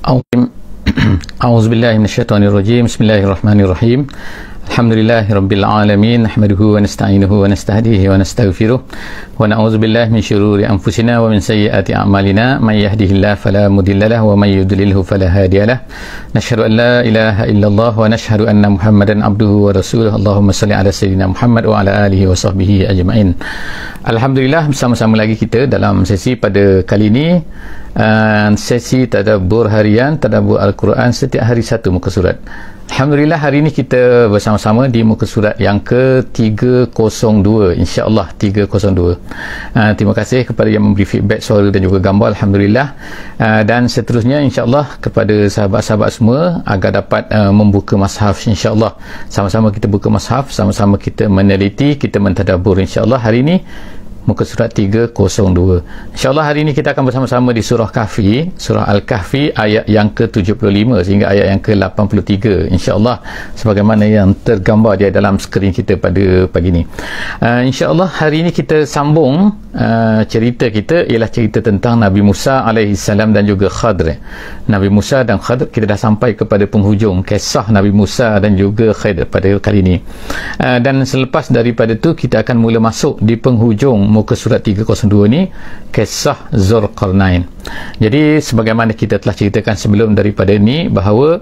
A'udzubillahi minasyaitonirrajim. Bismillahirrahmanirrahim. Alhamdulillahirabbil alamin, nahmaduhu wa nasta'inuhu wa nastahdihi wa nastaghfiruh wa na'udzubillahi min syururi anfusina wa min sayyiati a'malina, may yahdihillahu fala mudhillalah wa may yudlilhu fala hadiyalah. Nashhadu an la ilaha illallah wa nashhadu anna Muhammadan abduhu wa rasuluh. Allahumma salli ala sayyidina Muhammad wa ala alihi wa sahbihi ajma'in. Alhamdulillah, bersama-sama lagi kita dalam sesi pada kali ini, sesi tadabbur harian, tadabbur Al-Quran setiap hari satu muka surat. Alhamdulillah, hari ini kita bersama-sama di muka surat yang ke-302, insya-Allah 302. Terima kasih kepada yang memberi feedback suara dan juga gambar, alhamdulillah. Dan seterusnya insya-Allah kepada sahabat-sahabat semua agar dapat membuka mushaf, insya-Allah. Sama-sama kita buka mushaf, sama-sama kita meneliti, kita mentadabbur, insya-Allah. Hari ini muka surat 302. InsyaAllah hari ini kita akan bersama-sama di surah Kahfi, surah Al-Kahfi, ayat yang ke-75 sehingga ayat yang ke-83, insyaAllah, sebagaimana yang tergambar di dalam skrin kita pada pagi ini. InsyaAllah hari ini kita sambung cerita kita, ialah cerita tentang Nabi Musa alaihissalam dan juga Khadr. Nabi Musa dan Khadr, kita dah sampai kepada penghujung kisah Nabi Musa dan juga Khadr pada kali ini. Dan selepas daripada tu kita akan mula masuk di penghujung muka surat 302 ni, kisah Zulkarnain. Jadi sebagaimana kita telah ceritakan sebelum daripada ni, bahawa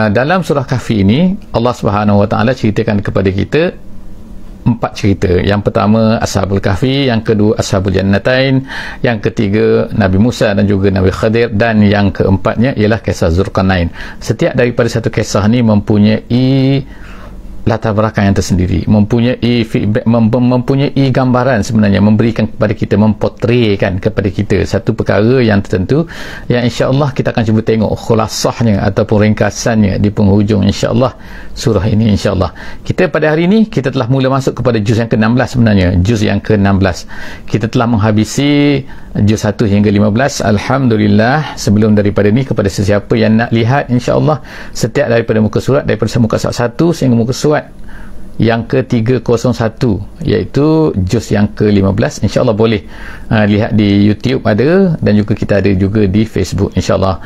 dalam surah Kahfi ini Allah Subhanahu Wa Taala ceritakan kepada kita 4 cerita. Yang pertama Ashabul Kahfi, yang kedua Ashabul Jannatain, yang ketiga Nabi Musa dan juga Nabi Khadir, dan yang keempatnya ialah kisah Zulkarnain. Setiap daripada satu kisah ni mempunyai latar belakang yang tersendiri, mempunyai feedback, mempunyai gambaran sebenarnya, memberikan kepada kita, mempotretkan kepada kita satu perkara yang tertentu, yang insya-Allah kita akan cuba tengok khulasahnya ataupun ringkasannya di penghujung insya-Allah surah ini, insya-Allah. Kita pada hari ini kita telah mula masuk kepada juz yang ke-16 sebenarnya, juz yang ke-16. Kita telah menghabisi juz 1 hingga 15. Alhamdulillah, sebelum daripada ni, kepada sesiapa yang nak lihat insya-Allah setiap daripada muka surat, daripada muka surat 1 sehingga muka surat yang ke-301, iaitu juz yang ke-15, insya-Allah boleh lihat di YouTube ada, dan juga kita ada juga di Facebook, insya-Allah.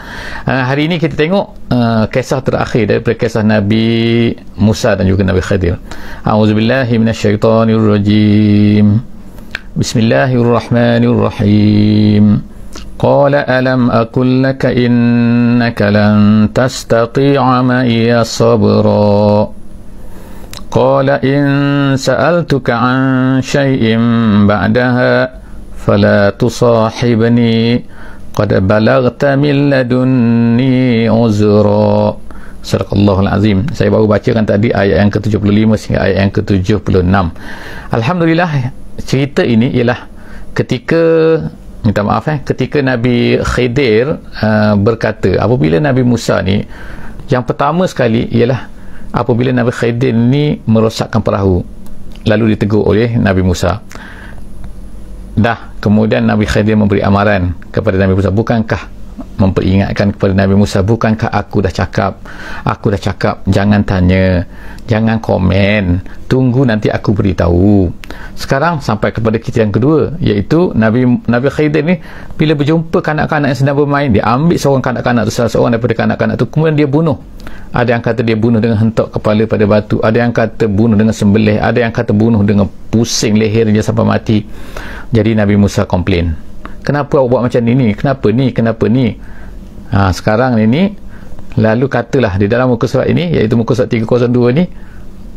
Hari ini kita tengok kisah terakhir daripada kisah Nabi Musa dan juga Nabi Khadir. A'udzubillahi minasyaitonirrajim. Bismillahirrahmanirrahim. Qala alam aqul laka innaka lan tastati'a ma'iya sabra. Qala in sa'altuka an syai'in ba'daha fala tusahibni qad balaghta min ladunni uzra. Sadaqallahul azim. Saya baru bacakan tadi ayat yang ke-75 sehingga ayat yang ke-76. Alhamdulillah, cerita ini ialah ketika, minta maaf ketika Nabi Khidir berkata, apabila Nabi Musa ni, yang pertama sekali ialah apabila Nabi Khidir ni merosakkan perahu, lalu ditegur oleh Nabi Musa. Kemudian Nabi Khidir memberi amaran kepada Nabi Musa, bukankah, memperingatkan kepada Nabi Musa, bukankah aku dah cakap, jangan tanya, jangan komen, tunggu nanti aku beritahu. Sekarang sampai kepada kita yang kedua, iaitu Nabi Khidir ni bila berjumpa kanak-kanak yang sedang bermain, dia ambil seorang kanak-kanak tu, salah seorang daripada kanak-kanak tu, kemudian dia bunuh. Ada yang kata dia bunuh dengan hentak kepala pada batu, ada yang kata bunuh dengan sembelih, ada yang kata bunuh dengan pusing lehernya sampai mati. Jadi Nabi Musa komplain, kenapa awak buat macam ni? Kenapa ni? Sekarang ini, lalu katalah di dalam muka surat ini, iaitu muka surat 302 ni,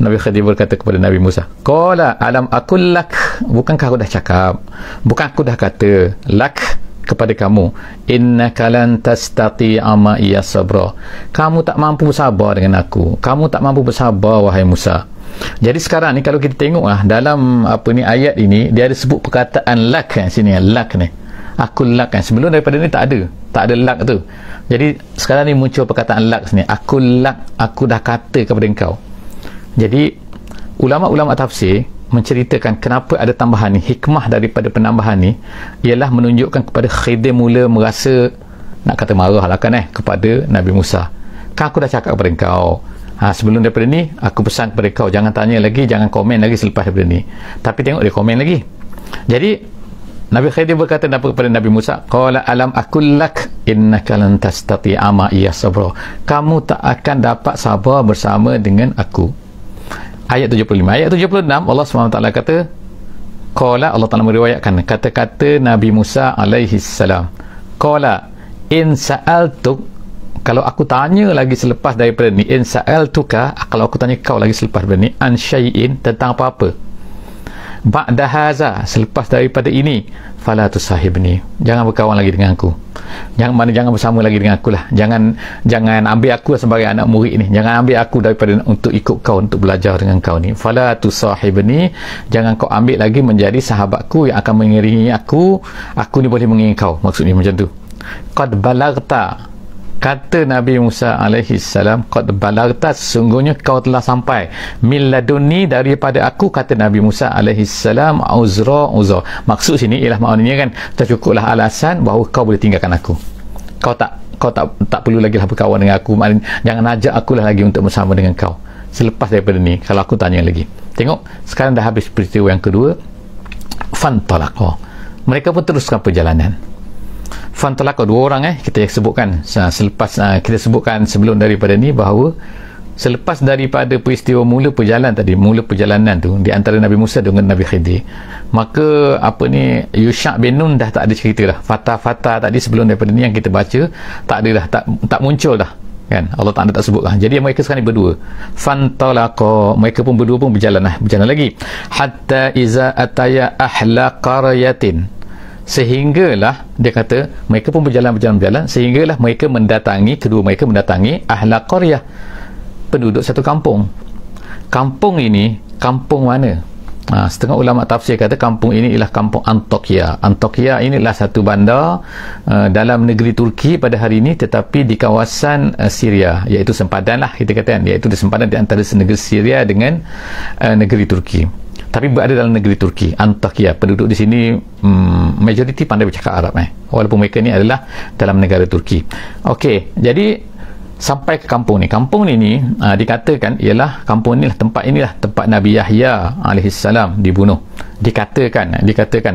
Nabi Khidir berkata kepada Nabi Musa, qala alam aqul lak, bukankah aku dah cakap, bukan aku dah kata lak kepada kamu, innaka lan tastati'a ma'iya sabra, kamu tak mampu bersabar dengan aku, kamu tak mampu bersabar wahai Musa. Jadi sekarang ni kalau kita tengok dalam ayat ini, dia ada sebut perkataan lak sini, lak ni, aku lak sebelum daripada ni tak ada lak tu. Jadi sekarang ni muncul perkataan lak sini, aku lak, aku dah kata kepada engkau. Jadi ulama-ulama tafsir menceritakan kenapa ada tambahan ni, hikmah daripada penambahan ni ialah menunjukkan kepada Khidir mula merasa nak kata marah lah kepada Nabi Musa. Kan aku dah cakap kepada engkau, sebelum daripada ni aku pesan kepada kau, jangan tanya lagi, jangan komen lagi selepas daripada ni. Tapi tengok dia komen lagi. Jadi Nabi Khidir berkata kepada Nabi Musa, qala alam aqul lak, innaka lan tastati'a ma'iya sabra, kamu tak akan dapat sabar bersama dengan aku. Ayat 75. Ayat 76 Allah SWT kata, qala, Allah Ta'ala meriwayatkan kata-kata Nabi Musa alaihi salam, qala in sa'altuk, kalau aku tanya lagi selepas daripada ni, in sa'altuka, kalau aku tanya kau lagi selepas daripada ni, an syai'in, tentang apa-apa, ba'da haza, selepas daripada ini, fala tusahibni, jangan berkawan lagi dengan aku, jangan bersama lagi dengan aku lah, jangan ambil aku sebagai anak murid ni, jangan ambil aku daripada untuk ikut kau, untuk belajar dengan kau ni. Fala tusahibni, jangan kau ambil lagi menjadi sahabatku yang akan mengiringi aku ni boleh mengiringi kau, maksudnya macam tu. Qad balagta, kata Nabi Musa alaihi salam, qad balagta, sesungguhnya kau telah sampai, min ladunni, daripada aku, kata Nabi Musa alaihi salam, uzra. Maksud sini ialah maknanya kan, tercukuplah alasan bahawa kau boleh tinggalkan aku, kau tak perlu lagi lah berkawan dengan aku, jangan ajak aku lah lagi untuk bersama dengan kau selepas daripada ni, kalau aku tanya lagi. Tengok, sekarang dah habis peristiwa yang kedua. Fantalaqa, mereka pun teruskan perjalanan. Fantalaqa, dua orang kita sebutkan selepas, kita sebutkan sebelum daripada ni bahawa selepas daripada peristiwa mula perjalanan tu di antara Nabi Musa dengan Nabi Khidir, maka Yusha' bin Nun dah tak ada cerita dah. Fata tadi sebelum daripada ni yang kita baca tak ada dah, tak muncul dah kan, Allah Ta'ala tak sebut lah. Jadi mereka sekarang ni berdua, fantalaqa, mereka pun berdua pun berjalan lagi, hatta iza ataya ahla qaryatin, sehinggalah dia kata mereka pun berjalan sehinggalah mereka mendatangi ahla qaryah, penduduk satu kampung. Kampung ini kampung mana? Setengah ulama tafsir kata kampung ini ialah kampung Antakya. Antakya ini adalah satu bandar dalam negeri Turki pada hari ini, tetapi di kawasan Syria, iaitu sempadan lah kita kata, iaitu di sempadan di antara negeri Syria dengan negeri Turki, tapi berada dalam negeri Turki. Antakya, penduduk di sini majoriti pandai bercakap Arab walaupun mereka ni adalah dalam negara Turki. Okey, jadi sampai ke kampung ni dikatakan ialah kampung inilah, tempat Nabi Yahya alaihissalam dibunuh. Dikatakan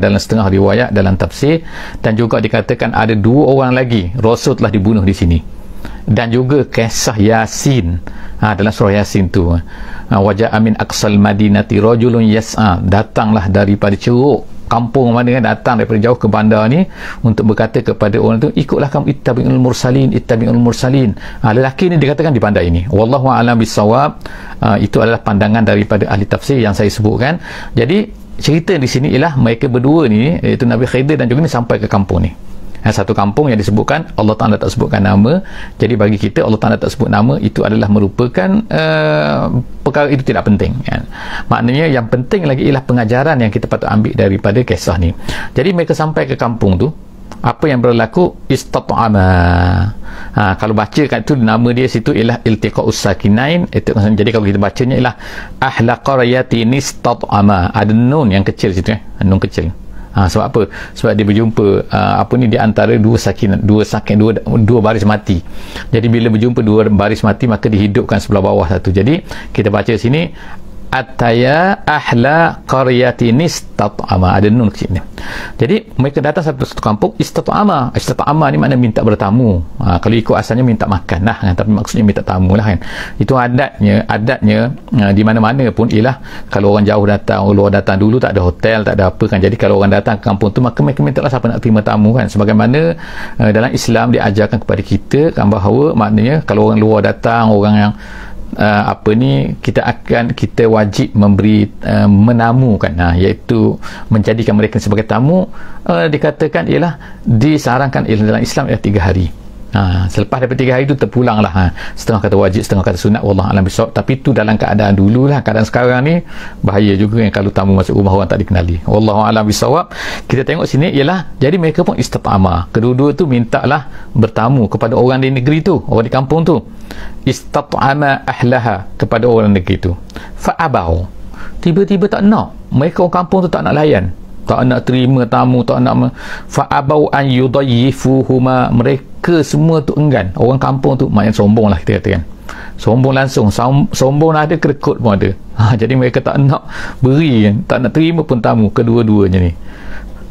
dalam setengah riwayat dalam tafsir, dan juga dikatakan ada dua orang lagi Rasul telah dibunuh di sini, dan juga kisah Yasin dalam surah Yasin tu, wajah amin aqsal madinati rajulun yas'a, datanglah daripada ceruk kampung mana kan, datang daripada jauh ke bandar ni untuk berkata kepada orang tu, ikutlah kamu, ittabi'ul mursalin. Lelaki ni dikatakan di bandar ini. Wallahu a'lam bissawab. Itu adalah pandangan daripada ahli tafsir yang saya sebutkan. Jadi cerita di sini ialah mereka berdua ni, iaitu Nabi Khidir dan juga ni, sampai ke kampung ni. Satu kampung yang disebutkan, Allah Ta'ala tak sebutkan nama. Jadi bagi kita, Allah Ta'ala tak sebut nama, itu adalah merupakan perkara itu tidak penting kan? Maknanya yang penting lagi ialah pengajaran yang kita patut ambil daripada kisah ni. Jadi mereka sampai ke kampung tu, apa yang berlaku? Istat'ama. Kalau baca kat tu, nama dia situ ialah iltiqa'us sakinain. Jadi kalau kita bacanya ialah ahla qaryatin istat'ama, ada nun yang kecil situ nun kecil. Sebab apa? Sebab dia berjumpa di antara dua baris mati. Jadi bila berjumpa dua baris mati, maka dihidupkan sebelah bawah satu. Jadi kita baca sini ataya ahla qaryatin istat'ama, ada nun kecil ni. Jadi mereka datang satu kampung. Istat'ama ni makna minta bertamu. Kalau ikut asalnya minta makan lah kan, tapi maksudnya minta tamu lah kan. Itu adatnya di mana-mana pun ialah kalau orang jauh datang, orang luar datang, dulu tak ada hotel, tak ada apa kan. Jadi kalau orang datang ke kampung tu, maka mereka minta lah siapa nak terima tamu kan. Sebagaimana dalam Islam diajarkan kepada kita kan, bahawa maknanya kalau orang luar datang, orang yang kita wajib memberi menamukan, iaitu menjadikan mereka sebagai tamu. Dikatakan ialah disarankan dalam Islam ialah 3 hari. Selepas daripada 3 hari itu terpulang lah. Setengah kata wajib, setengah kata sunat, wallahu a'lam bissawab. Tapi itu dalam keadaan dulu lah. Keadaan sekarang ni bahaya juga yang kalau tamu masuk rumah orang tak dikenali. Wallahu a'lam bissawab. Kita tengok sini ialah, jadi mereka pun istat'ama, kedua-dua tu mintalah bertamu kepada orang di negeri tu, orang di kampung tu. Istat'ama ahlaha, kepada orang negeri tu. Fa'abau, tiba-tiba tak nak, mereka orang kampung tu tak nak layan, tak nak terima tamu, tak nak. Fa'abau an yudayyifuhuma, mereka semua tu enggan. Orang kampung tu maknanya sombong lah kita katakan. Sombong langsung, sombong ada, kerekut pun ada. Jadi mereka tak nak beri, tak nak terima pun tamu kedua-duanya ni.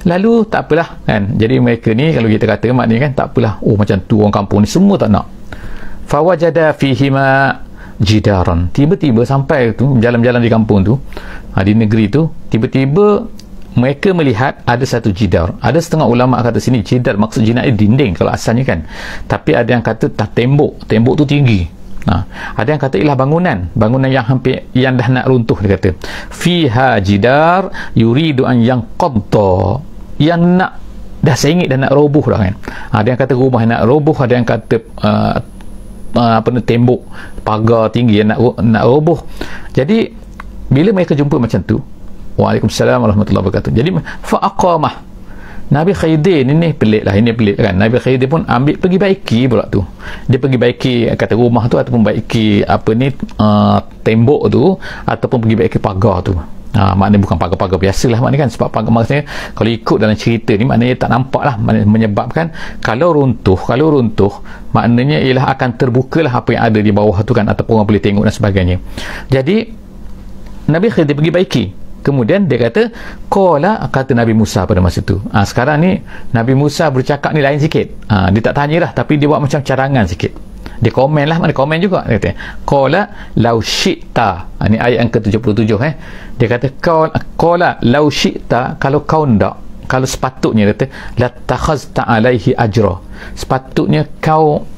Lalu tak apalah kan, jadi mereka ni kalau kita kata maknanya kan tak apalah, oh macam tu orang kampung ni semua tak nak. Fawajada fihima jidaran, tiba-tiba sampai tu jalan-jalan di kampung tu, di negeri tu, tiba-tiba mereka melihat ada satu jidar. Ada setengah ulama kata sini jidar maksud jinak dinding kalau asalnya kan, tapi ada yang kata tak, tembok tu tinggi. Ada yang kata ialah bangunan yang hampir yang dah nak runtuh. Dia kata fiha jidar yuridu an yang qadda, yang nak dah sengit dan nak roboh dah kan. Ada yang kata rumah nak roboh, ada yang kata tembok pagar tinggi yang nak roboh. Jadi bila mereka jumpa macam tu, Waalaikumsalam warahmatullahi wabarakatuh, jadi fa'aqamah, Nabi Khidir ni pelik lah, ini pelik kan. Nabi Khidir pun ambil pergi baiki pula tu, dia pergi baiki kata rumah tu, ataupun baiki tembok tu, ataupun pergi baiki pagar tu. Maknanya bukan pagar-pagar biasalah maknanya kan, sebab pagar maksudnya kalau ikut dalam cerita ni maknanya tak nampak lah, menyebabkan kalau runtuh maknanya ialah akan terbukalah apa yang ada di bawah tu kan, ataupun orang boleh tengok dan sebagainya. Jadi Nabi Khidir pergi baiki, kemudian dia kata kata Nabi Musa pada masa tu. Sekarang ni Nabi Musa bercakap ni lain sikit. Dia tak tanya dah, tapi dia buat macam carangan sikit. Dia komen lah, mana komen juga. Dia kata qala law syi'ta, ni ayat yang ke-77 dia kata qala law syi'ta, kalau kau ndak, kalau sepatutnya, dia kata la takhazta alaihi ajra, sepatutnya kau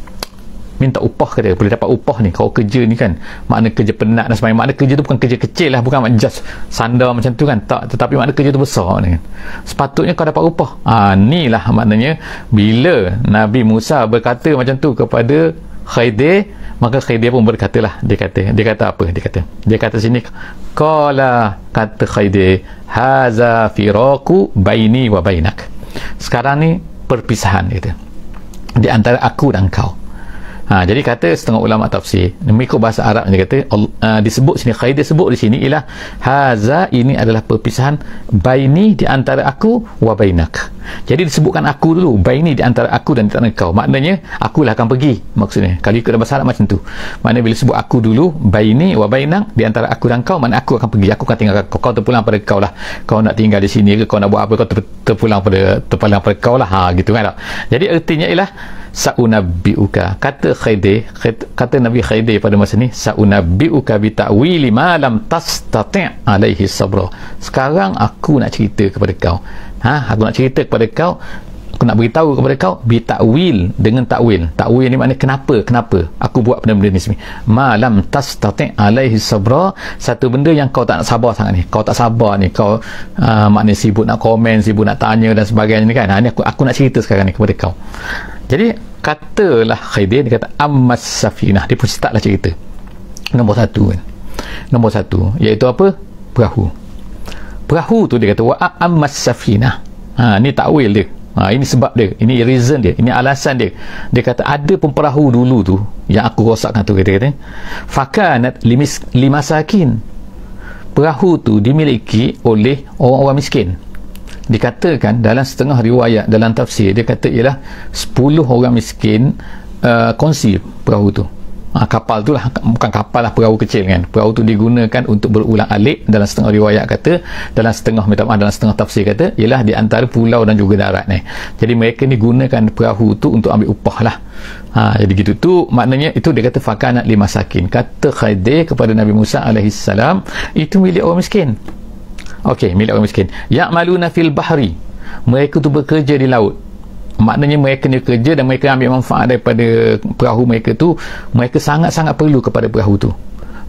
minta upah, kata boleh dapat upah ni, kau kerja ni kan, makna kerja penat dan sebagainya. Makna kerja tu bukan kerja kecil lah, bukan just sandar macam tu kan, tak, tetapi makna kerja tu besar ni kan, sepatutnya kau dapat upah. Ni lah maknanya bila Nabi Musa berkata macam tu kepada Khidir, maka Khidir pun berkata lah, dia kata apa, dia kata sini kata Khidir haza firaku baini wa bainak, sekarang ni perpisahan kita di antara aku dan kau. Jadi kata setengah ulama tafsir, mengikut bahasa Arab dia kata disebut sini, Khidir sebut di sini ialah haza, ini adalah perpisahan baini, di antara aku, wa bainak. Jadi disebutkan aku dulu, baini di antara aku dan di antara kau, maknanya akulah akan pergi, maksudnya kalau ikut bahasa Arab macam tu. Maknanya bila sebut aku dulu, baini wa bainak, di antara aku dan kau, maknanya aku akan pergi, aku akan tinggalkan kau terpulang pada kau lah, kau nak tinggal di sini ke, kau nak buat apa, kau terpulang pada kau lah, gitu kan. Jadi artinya ialah saunabbiuka, kata Nabi Khidir pada masa ni, saunabbiuka bi ta'wili ma lam tastati' alaihi sabra, sekarang aku nak cerita kepada kau, aku nak cerita kepada kau, aku nak beritahu kepada kau bi ta'wil, dengan takwil ni maknanya kenapa aku buat benda-benda ni ma lam tastati' alaihi sabra, satu benda yang kau tak nak sabar sangat ni, kau tak sabar ni, kau maknanya sibuk nak komen, sibuk nak tanya dan sebagainya ni kan. Ni aku nak cerita sekarang ni kepada kau. Jadi katalah Khidir, dia kata ammas safinah, dia pun startlah cerita. Nombor satu iaitu apa? Perahu tu dia kata wa ammas safinah. Ni takwil dia, ini sebab dia, ini reason dia, ini alasan dia. Dia kata ada pun perahu dulu tu yang aku rosakkan tu, kata fakanat limasakin, perahu tu dimiliki oleh orang-orang miskin. Dikatakan dalam setengah riwayat dalam tafsir, dia kata ialah 10 orang miskin kongsi perahu tu. Kapal tu lah, bukan kapal lah, perahu kecil kan. Perahu tu digunakan untuk berulang alik, dalam setengah riwayat kata, dalam setengah tafsir kata ialah di antara pulau dan juga darat ni. Jadi mereka ni gunakan perahu tu untuk ambil upah lah. Jadi gitu tu maknanya, itu dia kata fakanat limasakin, kata Khidir kepada Nabi Musa alaihissalam, itu milik orang miskin. Milik orang miskin. Ya'maluna fil bahri, mereka tu bekerja di laut, maknanya mereka ni kerja dan mereka ambil manfaat daripada perahu mereka tu, mereka sangat-sangat perlu kepada perahu tu.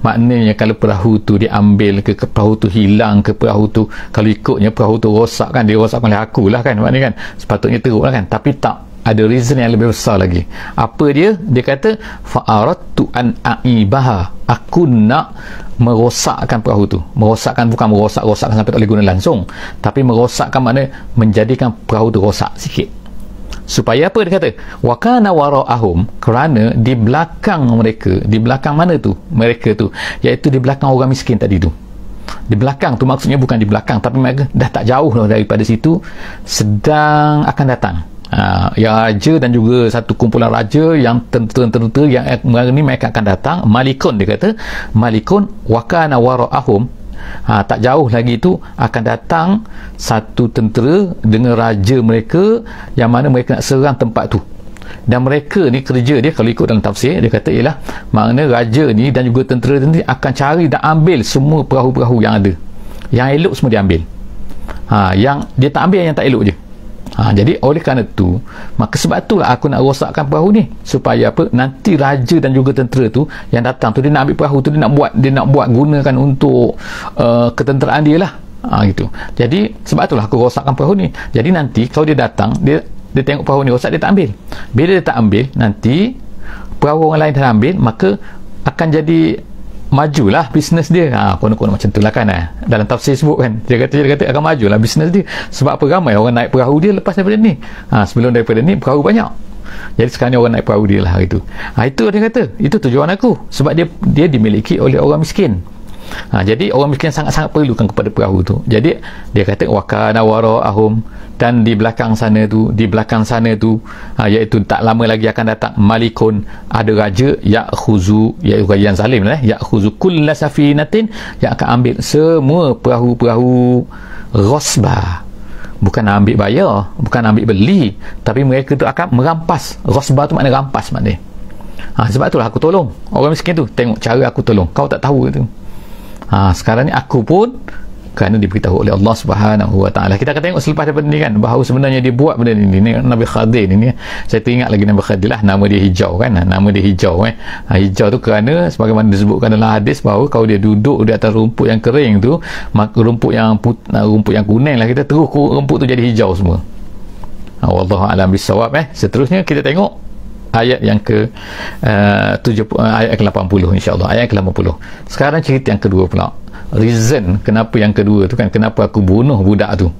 Maknanya kalau perahu tu diambil ke perahu tu hilang ke, perahu tu kalau ikutnya perahu tu rosak kan, dia rosak oleh aku lah kan, maknanya kan sepatutnya teruk lah kan, tapi tak, ada reason yang lebih besar lagi. Apa dia? Dia kata fa'aradtu an a'ibaha, aku nak merosakkan perahu tu. Merosakkan bukan merosakkan sampai tak boleh guna langsung, tapi merosakkan makna menjadikan perahu tu rosak sikit. Supaya apa? Dia kata wa kana wara'ahum, kerana di belakang mereka, di belakang mana tu mereka tu, iaitu di belakang orang miskin tadi tu. Di belakang tu maksudnya bukan di belakang, tapi mereka dah tak jauh lah daripada situ, sedang akan datang yang raja dan juga satu kumpulan raja yang tentera yang ni mereka akan datang. Malikun, dia kata malikun wa kana wara'ahum, Tak jauh lagi tu akan datang satu tentera dengan raja mereka, yang mana mereka nak serang tempat tu. Dan mereka ni kerja dia, kalau ikut dalam tafsir, dia kata ialah makna raja ni dan juga tentera ni akan cari dan ambil semua perahu-perahu yang ada. Yang elok semua dia ambil. Yang dia tak ambil yang tak elok je. Jadi oleh kerana tu, maka sebab itulah aku nak rosakkan perahu ni, supaya apa, nanti raja dan juga tentera tu yang datang tu, dia nak ambil perahu tu, dia nak buat gunakan untuk ketenteraan dia lah. Gitu. Jadi sebab itulah aku rosakkan perahu ni. Jadi nanti kalau dia datang, dia tengok perahu ni rosak, dia tak ambil. Bila dia tak ambil, nanti perahu orang lain dah ambil, maka akan jadi majulah bisnes dia. Konon-konon macam tu lah kan. Dalam tafsir sebut kan, dia kata akan majulah bisnes dia. Sebab apa, ramai orang naik perahu dia lepas daripada ni. Sebelum daripada ni perahu banyak, jadi sekarang ni orang naik perahu dia lah itu. Itu dia kata, itu tujuan aku, sebab dia dimiliki oleh orang miskin. Jadi orang miskin sangat-sangat perlukan kepada perahu tu. Jadi dia kata wakana wara'ahum, dan di belakang sana tu iaitu tak lama lagi akan datang malikun, ada raja, ya'khuzu, iaitu raja yang zalim lah, ya'khuzu kulla safinatin, yang akan ambil semua perahu-perahu ghasba. Bukan ambil bayar, bukan ambil beli, tapi mereka tu akan merampas. Ghasba tu makna rampas maknanya. Sebab itulah aku tolong orang miskin tu. Tengok cara aku tolong, kau tak tahu tu. Sekarang ni aku pun kerana diberitahu oleh Allah Subhanahu Wa Taala. Kita akan tengok selepas daripada ni kan, bahawa sebenarnya dia buat benda ni. Nabi Khadir ni, saya teringat lagi Nabi Khadir lah, nama dia hijau kan. Nama dia hijau hijau tu kerana sebagaimana disebutkan dalam hadis, bahawa kalau dia duduk di atas rumput yang kering tu, maka rumput yang kuning lah kita, terus rumput tu jadi hijau semua. Wallahu a'lam bissawab. Seterusnya kita tengok ayat yang ke 70, ayat ke-80 insya-Allah, ayat ke-80. Sekarang cerita yang kedua pula. Reason kenapa yang kedua tu kan, kenapa aku bunuh budak tu.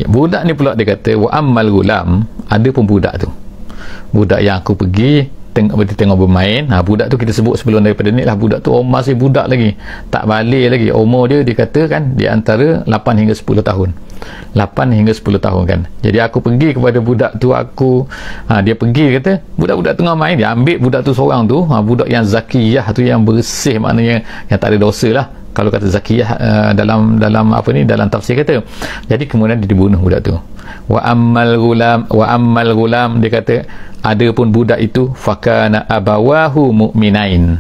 Budak ni pula dia kata wa ammal gulam, ada pun budak tu. Budak yang aku pergi tengok bermain. Budak tu kita sebut sebelum daripada ni lah, budak tu masih budak lagi, tak balik lagi. Umur dia dikatakan di antara 8 hingga 10 tahun. 8 hingga 10 tahun kan. Jadi aku pergi kepada budak tu, dia pergi, kata budak-budak tengah main, dia ambil budak tu seorang tu, budak yang zakiyah tu, yang bersih, maknanya yang tak ada dosa lah kalau kata zakiyah dalam dalam tafsir kata. Jadi kemudian dia dibunuh budak tu. Wa ammal gulam, dia kata ada pun budak itu fakana abawahu mu'minain,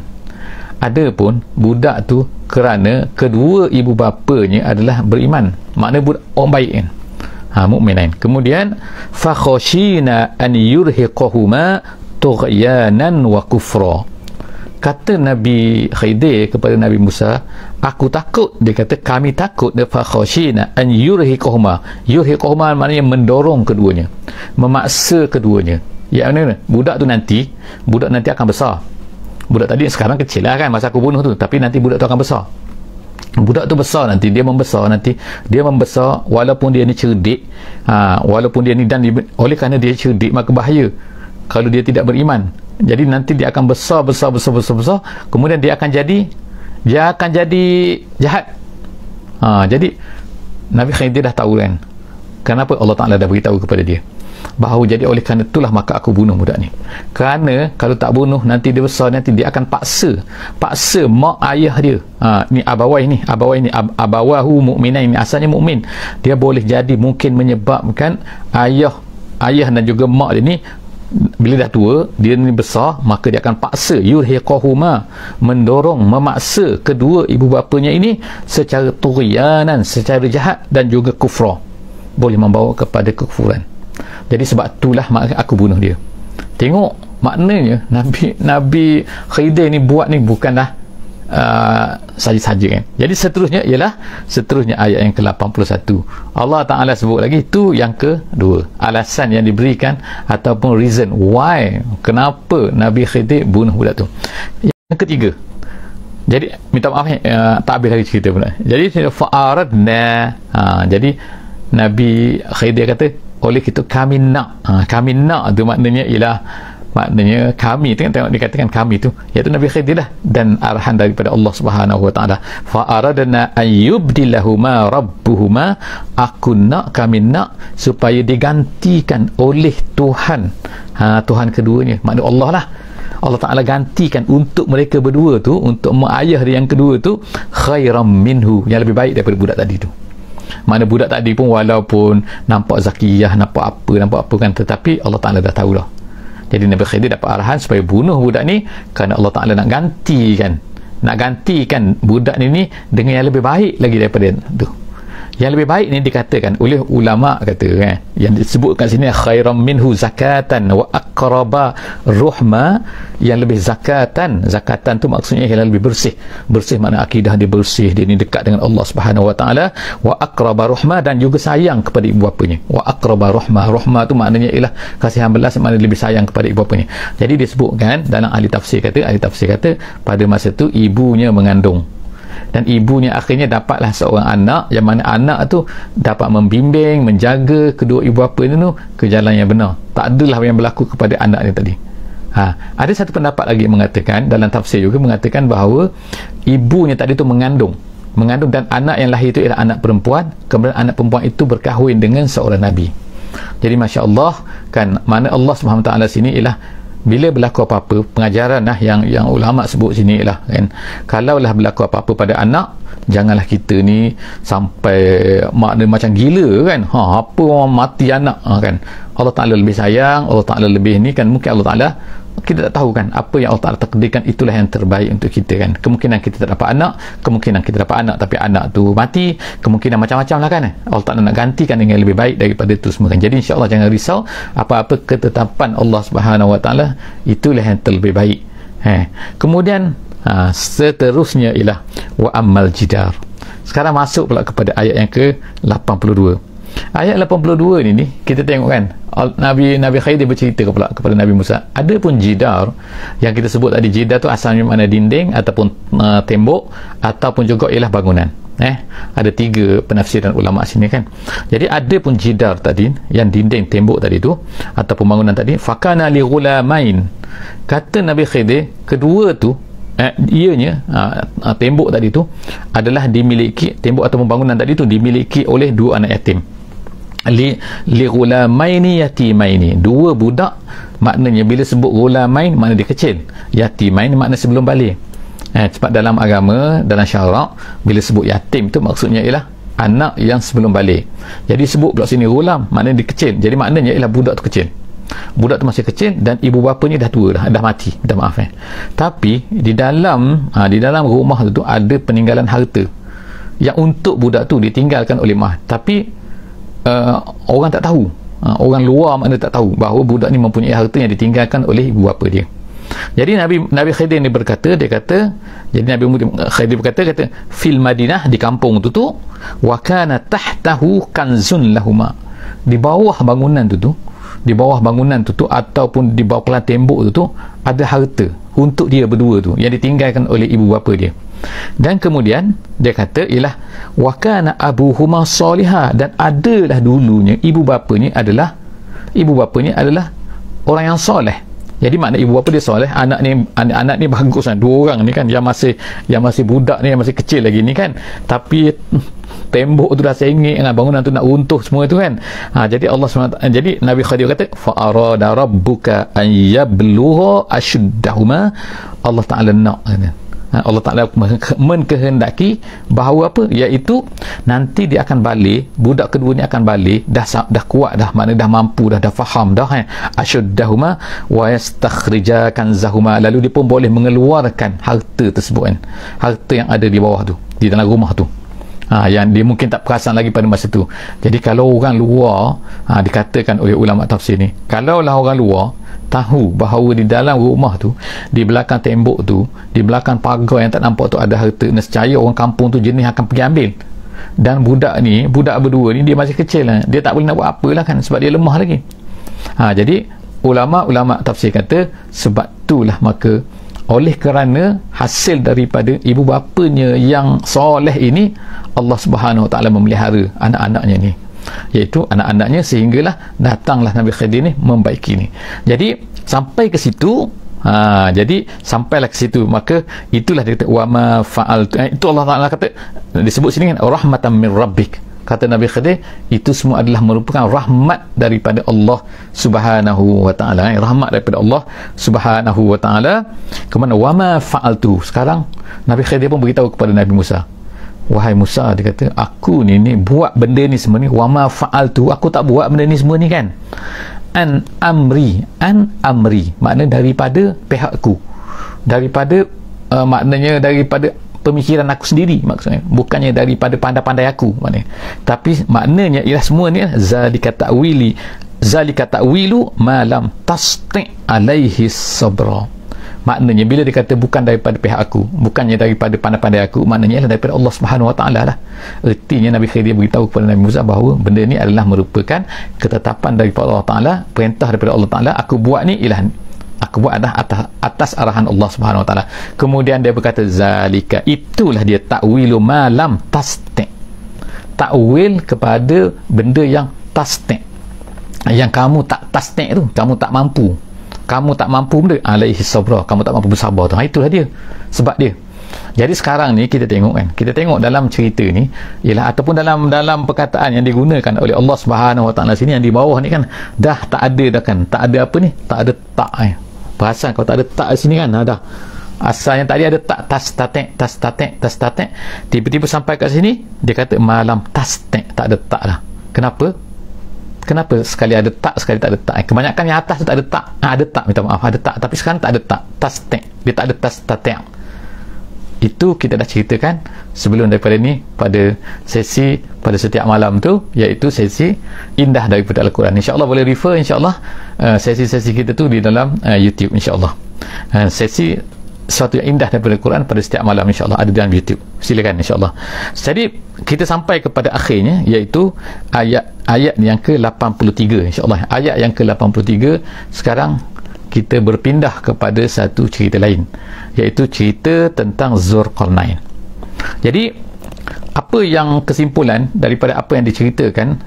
ada pun budak tu kerana kedua ibu bapanya adalah beriman, makna budak orang baik kan, mukminain. Kemudian fa khashina an yurhiqahuma tughyanan wa kufra, kata Nabi Khidir kepada Nabi Musa, aku takut, dia kata kami takut, fa khashina an yurhiqahuma, yurhiqahuma maknanya mendorong keduanya, memaksa keduanya. Ya, mana budak nanti akan besar. Budak tadi sekarang kecil lah kan masa aku bunuh tu, tapi nanti budak tu akan besar. Budak tu besar nanti, dia membesar walaupun dia ni cerdik, walaupun dia ni, dan oleh kerana dia cerdik maka bahaya kalau dia tidak beriman. Jadi nanti dia akan besar, kemudian dia akan jadi jahat. Jadi Nabi Khidir dah tahu kan, kenapa Allah Ta'ala dah beritahu kepada dia bahawa jadi oleh kerana itulah maka aku bunuh budak ni. Kerana kalau tak bunuh, nanti dia besar, nanti dia akan paksa mak ayah dia. Ni abawai ni abawahu mu'minain, asalnya mukmin. Dia boleh jadi mungkin menyebabkan ayah dan juga mak dia ni, bila dah tua, dia ni besar, maka dia akan paksa, yurhiqahuma, mendorong, memaksa kedua ibu bapanya ini secara tughyanan, secara jahat, dan juga kufra, boleh membawa kepada kekufuran. Jadi sebab itulah aku bunuh dia. Tengok maknanya Nabi Khidir ni buat ni bukanlah saja-saja kan. Jadi seterusnya ayat yang ke-81. Allah Ta'ala sebut lagi, tu yang kedua, alasan yang diberikan ataupun reason why, kenapa Nabi Khidir bunuh budak tu. Yang ketiga, jadi minta maaf tak habis lagi cerita pula. Jadi fa'aradna, jadi Nabi Khidir kata, oleh itu kami nak tu maknanya ialah, maknanya kami, tengok dikatakan kami tu iaitu Nabi Khidir lah, dan arahan daripada Allah Subhanahu Wa Ta'ala, fa'aradna ayyubdilahuma rabbuhuma, kami nak supaya digantikan oleh Tuhan, Tuhan keduanya, makna Allah lah. Allah Ta'ala gantikan untuk mereka berdua tu, untuk mak ayah dia yang kedua tu, khairam minhu, yang lebih baik daripada budak tadi tu. Mana budak tadi pun walaupun nampak zakiyah, nampak apa kan, tetapi Allah Ta'ala dah tahulah. Jadi Nabi Khidir dapat arahan supaya bunuh budak ni kerana Allah Ta'ala nak gantikan budak ni dengan yang lebih baik lagi daripada tu. Yang lebih baik ni dikatakan oleh ulama, kata kan, yang disebut kat sini khairam minhu zakatan wa aqraba ruhma, yang lebih zakatan tu maksudnya yang lebih bersih makna akidah dia bersih, dia ni dekat dengan Allah Subhanahu wa taala, wa aqraba ruhma, dan juga sayang kepada ibu bapanya. Wa aqraba ruhma tu maknanya ialah kasihan belas, maknanya lebih sayang kepada ibu bapanya. Jadi disebutkan dalam ahli tafsir kata pada masa tu ibunya mengandung, dan ibunya akhirnya dapatlah seorang anak, yang mana anak tu dapat membimbing, menjaga kedua ibu bapa ni tu ke jalan yang benar. Tak adalah yang berlaku kepada anak ni tadi. Ada satu pendapat lagi mengatakan, dalam tafsir juga mengatakan bahawa ibunya tadi tu mengandung, dan anak yang lahir itu ialah anak perempuan. Kemudian anak perempuan itu berkahwin dengan seorang Nabi. Jadi Masya Allah kan, mana Allah SWT sini ialah bila berlaku apa-apa, pengajaran yang ulama sebut sini lah kan, kalaulah berlaku apa-apa pada anak, janganlah kita ni sampai makna macam gila kan, apa orang mati anak kan. Allah Ta'ala lebih sayang, Allah Ta'ala lebih ni kan, mungkin Allah Ta'ala, kita tak tahu kan apa yang Allah Ta'ala takdirkan, itulah yang terbaik untuk kita kan. Kemungkinan kita tak dapat anak, kemungkinan kita dapat anak tapi anak tu mati, kemungkinan macam-macam lah kan. Allah Ta'ala nak gantikan dengan lebih baik daripada itu semua kan. Jadi insyaAllah jangan risau, apa-apa ketetapan Allah Subhanahu wa taala itulah yang terlebih baik. Kemudian seterusnya ialah wa ammal jidar. Sekarang masuk pula kepada ayat yang ke-82. Ayat 82 ni kita tengok kan, Nabi Khidir bercerita pula kepada Nabi Musa. Ada pun jidar yang kita sebut tadi, jidar tu asalnya mana dinding ataupun tembok, ataupun juga ialah bangunan. Ada 3 penafsiran ulama sini kan. Jadi ada pun jidar tadi, yang dinding tembok tadi tu ataupun bangunan tadi, fakana li ghulamain. Kata Nabi Khidir, kedua tu ianya tembok tadi tu adalah dimiliki, tembok ataupun bangunan tadi tu dimiliki oleh 2 anak yatim. Li ghulamaini yatimaini, 2 budak. Maknanya bila sebut ghulamain makna dia kecil, yatimain makna sebelum balik. Sebab dalam agama, dalam syarak, bila sebut yatim tu maksudnya ialah anak yang sebelum balik. Jadi sebut pula sini ghulam, maknanya dia kecil. Jadi maknanya ialah budak tu kecil, budak tu masih kecil, dan ibu bapanya dah tua dah mati, dah maaf tapi di dalam rumah tu ada peninggalan harta yang untuk budak tu ditinggalkan oleh mak, tapi orang tak tahu, orang luar mana tak tahu bahawa budak ni mempunyai harta yang ditinggalkan oleh ibu bapa dia. Jadi Nabi Khidir ni berkata, jadi Nabi Khidir berkata fil Madinah, di kampung tu wa kana tahtahu kanzun lahuma, di bawah bangunan tu ataupun di bawah kelang tembok tu ada harta untuk dia berdua tu yang ditinggalkan oleh ibu bapa dia. Dan kemudian dia kata ialah wa kana abuhuma salihah, dan adalah dulunya ibu bapanya adalah orang yang soleh. Jadi makna ibu bapa dia soleh, anak ni bagus kan, 2 orang ni kan, yang masih budak ni, yang masih kecil lagi ni kan, tapi tembok tu dah sengit kan, bangunan tu nak runtuh semua tu kan. Jadi Allah SWT, jadi Nabi Khidir kata fa arada rabbuka an yablugha ashuddahuma, Allah Ta'ala nak Allah Ta'ala menkehendaki bahawa apa, iaitu nanti dia akan balik, budak kedua ni akan balik dah kuat dah, makna dah mampu dah faham dah ashuddahuma wa yastakhrija kanzahuma, lalu dia pun boleh mengeluarkan harta tersebut kan, harta yang ada di bawah tu, di dalam rumah tu, yang dia mungkin tak perasan lagi pada masa tu. Jadi kalau orang luar, dikatakan oleh ulama tafsir ni, kalaulah orang luar tahu bahawa di dalam rumah tu, di belakang tembok tu, di belakang pagar yang tak nampak tu ada harta, nescaya orang kampung tu jenis akan pergi ambil. Dan budak berdua ni dia masih kecil lah, dia tak boleh nak buat apalah kan, sebab dia lemah lagi. Jadi ulama tafsir kata sebab itulah maka oleh kerana hasil daripada ibu bapanya yang soleh ini, Allah Subhanahu Wa Taala memelihara anak-anaknya ni, iaitu anak-anaknya, sehinggalah datanglah Nabi Khidir ni membaiki ni. Jadi sampai ke situ, jadi sampailah ke situ, maka itulah dia kata wa ma fa'al, itu Allah Ta'ala kata, disebut sini kan rahmatan min rabbik, kata Nabi Khidir, itu semua adalah merupakan rahmat daripada Allah Subhanahu wa ta'ala. Rahmat daripada Allah Subhanahu wa ta'ala. Kemana? Wama fa'altu. Sekarang Nabi Khidir pun beritahu kepada Nabi Musa, wahai Musa, dia kata, aku ni buat benda ni semua ni, wama fa'altu, aku tak buat benda ni semua ni kan, an amri, maknanya daripada pihakku, daripada maknanya daripada pemikiran aku sendiri, maksudnya bukannya daripada pandai-pandai aku, maknanya. Tapi maknanya ialah semua ni zalika ta'wilu ma lam tasti' alaihi sabra. Maknanya bila dia kata bukan daripada pihak aku, bukannya daripada pandai-pandai aku, maknanya ialah daripada Allah Subhanahu wa ta'ala lah. Ertinya Nabi Khidir beritahu kepada Nabi Musa bahawa benda ni adalah merupakan ketetapan daripada Allah Ta'ala, perintah daripada Allah Ta'ala. Aku buat ni ialah aku buat adalah atas arahan Allah Subhanahu wa ta'ala. Kemudian dia berkata, zalika, itulah dia ta'wilu malam tasti', ta'wil kepada benda yang tasti', yang kamu tak tasti' tu, kamu tak mampu benda, alaihi sabra, kamu tak mampu bersabar tu. Itulah dia sebab dia. Jadi sekarang ni kita tengok dalam cerita ni ialah, ataupun dalam perkataan yang digunakan oleh Allah Subhanahu wa ta'ala sini, yang di bawah ni kan dah tak ada dah kan, tak ada apa ni, tak ada tak. Perasan kalau tak ada tak di sini kan, dah asalnya tadi ada tak, tas-tatek, tiba-tiba sampai kat sini dia kata malam tas-tek, tak ada tak lah. Kenapa sekali ada tak, sekali tak ada tak? Kebanyakan yang atas tu tak ada tak. Ada tak, minta maaf, ada tak, tapi sekarang tak ada tak, tas-tek, dia tak ada tas-tatek. Itu kita dah ceritakan sebelum daripada ni pada sesi pada setiap malam tu, iaitu sesi indah daripada Al-Quran. InsyaAllah boleh refer insyaAllah sesi-sesi kita tu di dalam YouTube insyaAllah. Sesi sesuatu yang indah daripada Al-Quran pada setiap malam insyaAllah ada dalam YouTube. Silakan insyaAllah. Jadi kita sampai kepada akhirnya, iaitu ayat yang ke-83 insyaAllah. Ayat yang ke-83. Sekarang kita berpindah kepada satu cerita lain, iaitu cerita tentang Zulkarnain. Jadi apa yang kesimpulan daripada apa yang diceritakan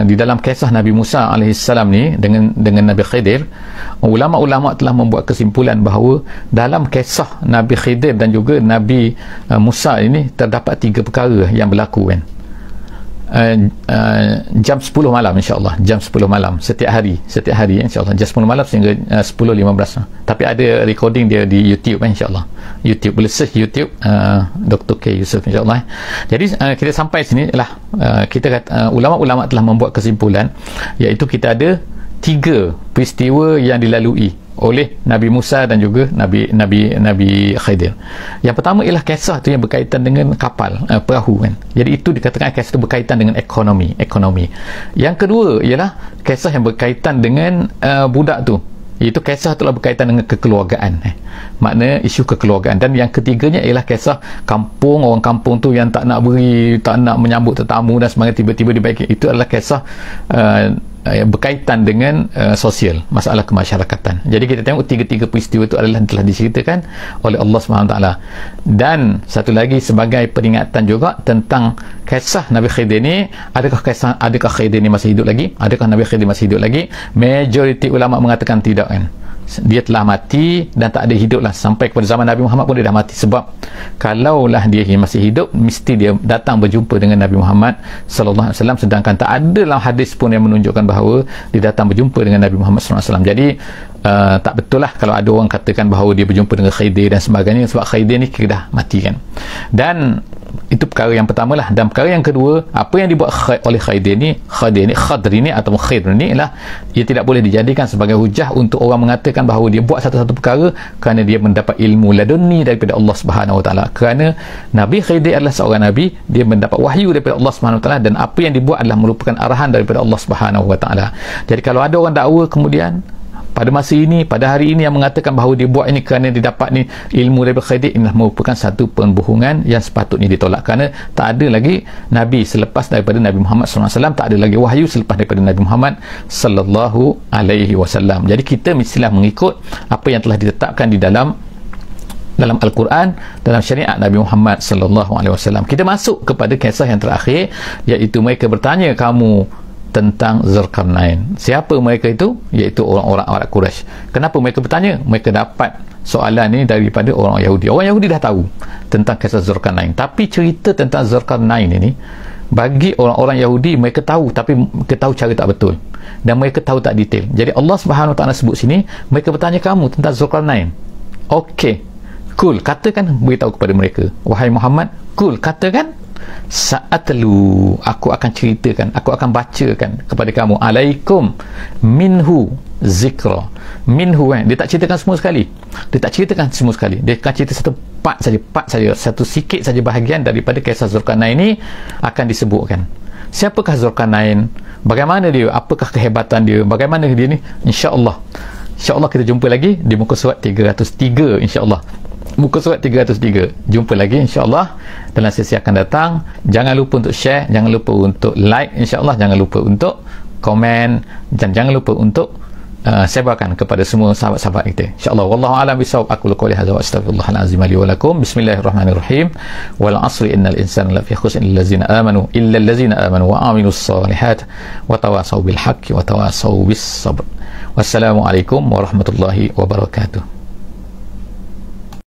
di dalam kisah Nabi Musa AS ni dengan Nabi Khidir, ulama-ulama telah membuat kesimpulan bahawa dalam kisah Nabi Khidir dan juga Nabi Musa ini terdapat 3 perkara yang berlaku kan. Jam 10 malam insyaAllah, jam 10 malam setiap hari insyaAllah, jam 10 malam sehingga 10.15. Tapi ada recording dia di YouTube insyaAllah. YouTube, boleh search YouTube Dr. K. Yusuf insyaAllah. Jadi kita sampai sini lah, kita kata ulama-ulama telah membuat kesimpulan, iaitu kita ada 3 peristiwa yang dilalui oleh Nabi Musa dan juga Nabi Khidir. Yang pertama ialah kisah tu yang berkaitan dengan kapal, perahu kan. Jadi itu dikatakan kisah tu berkaitan dengan ekonomi. Yang kedua ialah kisah yang berkaitan dengan budak tu, iaitu kisah tu berkaitan dengan kekeluargaan, makna isu kekeluargaan. Dan yang ketiganya ialah kisah kampung, orang kampung tu yang tak nak menyambut tetamu dan sebagainya, tiba-tiba dibaiki. Itu adalah kisah berkaitan dengan sosial, masalah kemasyarakatan. Jadi kita tengok 3 peristiwa itu adalah telah diceritakan oleh Allah SWT. Dan satu lagi sebagai peringatan juga tentang kisah Nabi Khidir ni, adakah Khidir ni masih hidup lagi? Adakah Nabi Khidir masih hidup lagi? Majoriti ulama mengatakan tidak kan. Dia telah mati dan tak ada hidup lah sampai kepada zaman Nabi Muhammad pun dia dah mati. Sebab kalaulah dia masih hidup, mesti dia datang berjumpa dengan Nabi Muhammad sallallahu alaihi wasallam, sedangkan tak ada dalam hadis pun yang menunjukkan bahawa dia datang berjumpa dengan Nabi Muhammad sallallahu alaihi wasallam. Jadi tak betul lah kalau ada orang katakan bahawa dia berjumpa dengan Khidir dan sebagainya, sebab Khidir ni kira dah mati kan. Dan itu perkara yang pertama lah. Dan perkara yang kedua, apa yang dibuat oleh Khidr ni atau Khidr ni ialah ia tidak boleh dijadikan sebagai hujah untuk orang mengatakan bahawa dia buat satu-satu perkara kerana dia mendapat ilmu ladunni daripada Allah Subhanahu Wa Taala. Kerana Nabi Khidr adalah seorang nabi, dia mendapat wahyu daripada Allah Subhanahu Wa Taala, dan apa yang dibuat adalah merupakan arahan daripada Allah Subhanahu Wa Taala. Jadi kalau ada orang dakwa kemudian pada masa ini, pada hari ini, yang mengatakan bahawa dia buat ini kerana dia dapat ni ilmu daripada Khidir, ini merupakan satu pembohongan yang sepatutnya ditolak, kerana tak ada lagi Nabi selepas daripada Nabi Muhammad SAW, tak ada lagi wahyu selepas daripada Nabi Muhammad SAW. Jadi kita mestilah mengikut apa yang telah ditetapkan di dalam Al-Quran, dalam syariat Nabi Muhammad SAW. Kita masuk kepada kisah yang terakhir, iaitu mereka bertanya kamu tentang Zulkarnain. Siapa mereka itu? Iaitu orang-orang Arab Quraisy. Kenapa mereka bertanya? Mereka dapat soalan ini daripada orang Yahudi. Orang Yahudi dah tahu tentang kisah Zulkarnain, tapi cerita tentang Zulkarnain ini Bagi orang-orang Yahudi, mereka tahu, tapi mereka tahu cara tak betul, dan mereka tahu tak detail. Jadi Allah Subhanahu Wa Taala sebut sini, mereka bertanya kamu tentang Zulkarnain. Okey, cool, katakan, beritahu kepada mereka, wahai Muhammad, cool, katakan, sa'atlu, aku akan ceritakan, aku akan bacakan kepada kamu, alaikum minhu zikra. Minhu, dia tak ceritakan semua sekali, dia akan cerita satu part saja, satu sikit saja bahagian daripada kisah Zulkarnain ini akan disebutkan. Siapakah Zulkarnain, bagaimana dia, apakah kehebatan dia, bagaimana dia ni, insya-Allah kita jumpa lagi di muka surat 303, insya-Allah muka surat 303. Jumpa lagi insya-Allah dalam sesi akan datang. Jangan lupa untuk share, jangan lupa untuk like, insya-Allah jangan lupa untuk komen, dan jangan lupa untuk sebarkan kepada semua sahabat-sahabat kita, insya-Allah. Wallahu a'lam bishawab. Aku qouli hadza wa astaghfirullahal azim li wa lakum. Bismillahirrahmanirrahim. Wal 'asri innal insana lafi khusr illa allazina amanu wa 'amilus solihat wa tawasaw bil haqqi wa tawasaw bis sabr. Wassalamu alaikum warahmatullahi wabarakatuh.